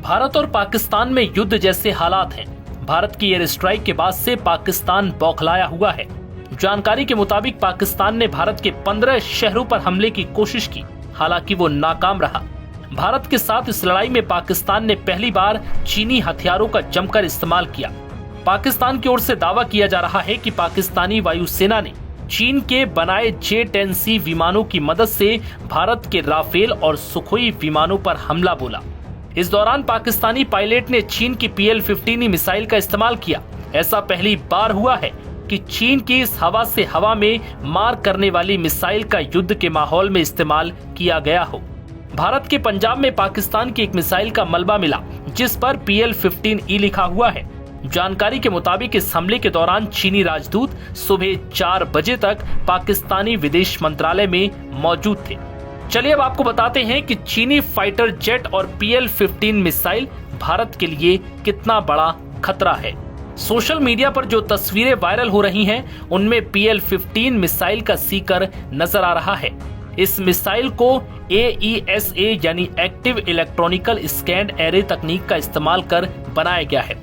भारत और पाकिस्तान में युद्ध जैसे हालात हैं। भारत की एयर स्ट्राइक के बाद से पाकिस्तान बौखलाया हुआ है। जानकारी के मुताबिक पाकिस्तान ने भारत के 15 शहरों पर हमले की कोशिश की, हालांकि वो नाकाम रहा। भारत के साथ इस लड़ाई में पाकिस्तान ने पहली बार चीनी हथियारों का जमकर इस्तेमाल किया। पाकिस्तान की ओर से दावा किया जा रहा है कि पाकिस्तानी वायुसेना ने चीन के बनाए J-10C विमानों की मदद से भारत के राफेल और सुखोई विमानों पर हमला बोला। इस दौरान पाकिस्तानी पायलट ने चीन की PL-15 मिसाइल का इस्तेमाल किया। ऐसा पहली बार हुआ है कि चीन की इस हवा से हवा में मार करने वाली मिसाइल का युद्ध के माहौल में इस्तेमाल किया गया हो। भारत के पंजाब में पाकिस्तान की एक मिसाइल का मलबा मिला, जिस पर PL-15E लिखा हुआ है। जानकारी के मुताबिक इस हमले के दौरान चीनी राजदूत सुबह 4 बजे तक पाकिस्तानी विदेश मंत्रालय में मौजूद थे। चलिए अब आपको बताते हैं कि चीनी फाइटर जेट और PL-15 मिसाइल भारत के लिए कितना बड़ा खतरा है। सोशल मीडिया पर जो तस्वीरें वायरल हो रही हैं, उनमें PL-15 मिसाइल का सीकर नजर आ रहा है। इस मिसाइल को AESA यानी एक्टिव इलेक्ट्रॉनिकल स्कैन एरे तकनीक का इस्तेमाल कर बनाया गया है।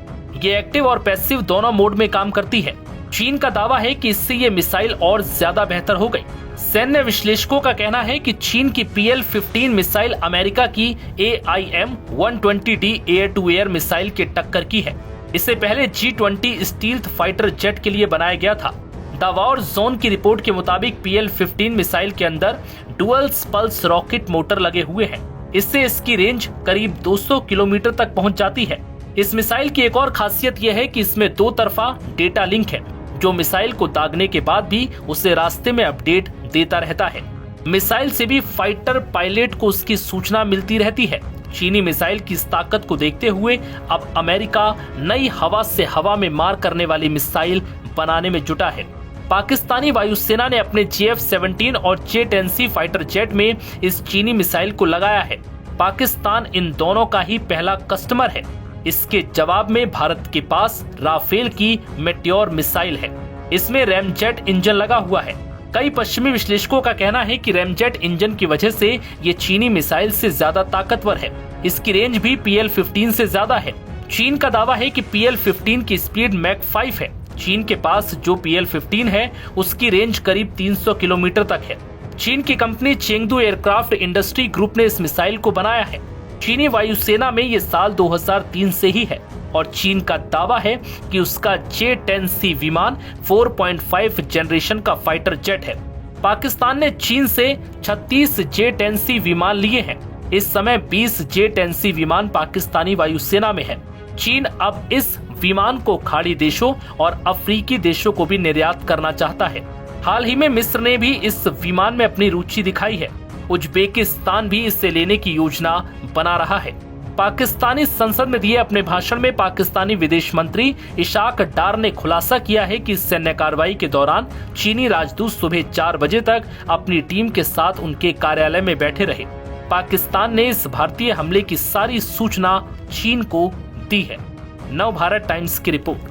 ये एक्टिव और पैसिव दोनों मोड में काम करती है। चीन का दावा है कि इससे ये मिसाइल और ज्यादा बेहतर हो गई। सैन्य विश्लेषकों का कहना है कि चीन की PL-15 मिसाइल अमेरिका की AIM-120D air to air missile के टक्कर की है। इससे पहले G-20 स्टील्थ फाइटर जेट के लिए बनाया गया था। द वॉर जोन की रिपोर्ट के मुताबिक PL-15 मिसाइल के अंदर डुअल पल्स रॉकेट मोटर लगे हुए हैं। इससे इसकी रेंज करीब 200 किलोमीटर तक पहुंच जाती है। इस मिसाइल की एक और खासियत यह है कि इसमें 2 तरफा डेटा लिंक है, जो मिसाइल को दागने के बाद भी उसे रास्ते में अपडेट देता रहता है। मिसाइल से भी फाइटर पायलट को उसकी सूचना मिलती रहती है। चीनी मिसाइल की इस ताकत को देखते हुए अब अमेरिका नई हवा से हवा में मार करने वाली मिसाइल बनाने में जुटा है। पाकिस्तानी वायुसेना ने अपने JF-17 और J-10C फाइटर जेट में इस चीनी मिसाइल को लगाया है। पाकिस्तान इन दोनों का ही पहला कस्टमर है। इसके जवाब में भारत के पास राफेल की मेट्योर मिसाइल है। इसमें रैमजेट इंजन लगा हुआ है। कई पश्चिमी विश्लेषकों का कहना है कि रैमजेट इंजन की वजह से ये चीनी मिसाइल से ज्यादा ताकतवर है। इसकी रेंज भी PL-15 से ज्यादा है। चीन का दावा है कि PL-15 की स्पीड मैक 5 है। चीन के पास जो PL-15 है, उसकी रेंज करीब 300 किलोमीटर तक है। चीन की company Chengdu aircraft industry group ने इस मिसाइल को बनाया है। चीनी वायुसेना में ये साल 2003 से ही है और चीन का दावा है कि उसका J-10C विमान 4.5 जनरेशन का फाइटर जेट है। पाकिस्तान ने चीन से 36 J-10C विमान लिए हैं। इस समय 20 J-10C विमान पाकिस्तानी वायुसेना में है। चीन अब इस विमान को खाड़ी देशों और अफ्रीकी देशों को भी निर्यात करना चाहता है। हाल ही में मिस्र ने भी इस विमान में अपनी रुचि दिखाई है। उज्बेकिस्तान भी इसे लेने की योजना बना रहा है। पाकिस्तानी संसद में दिए अपने भाषण में पाकिस्तानी विदेश मंत्री इशाक डार ने खुलासा किया है कि सैन्य कार्रवाई के दौरान चीनी राजदूत सुबह 4 बजे तक अपनी टीम के साथ उनके कार्यालय में बैठे रहे। पाकिस्तान ने इस भारतीय हमले की सारी सूचना चीन को दी है। नव भारत टाइम्स की रिपोर्ट।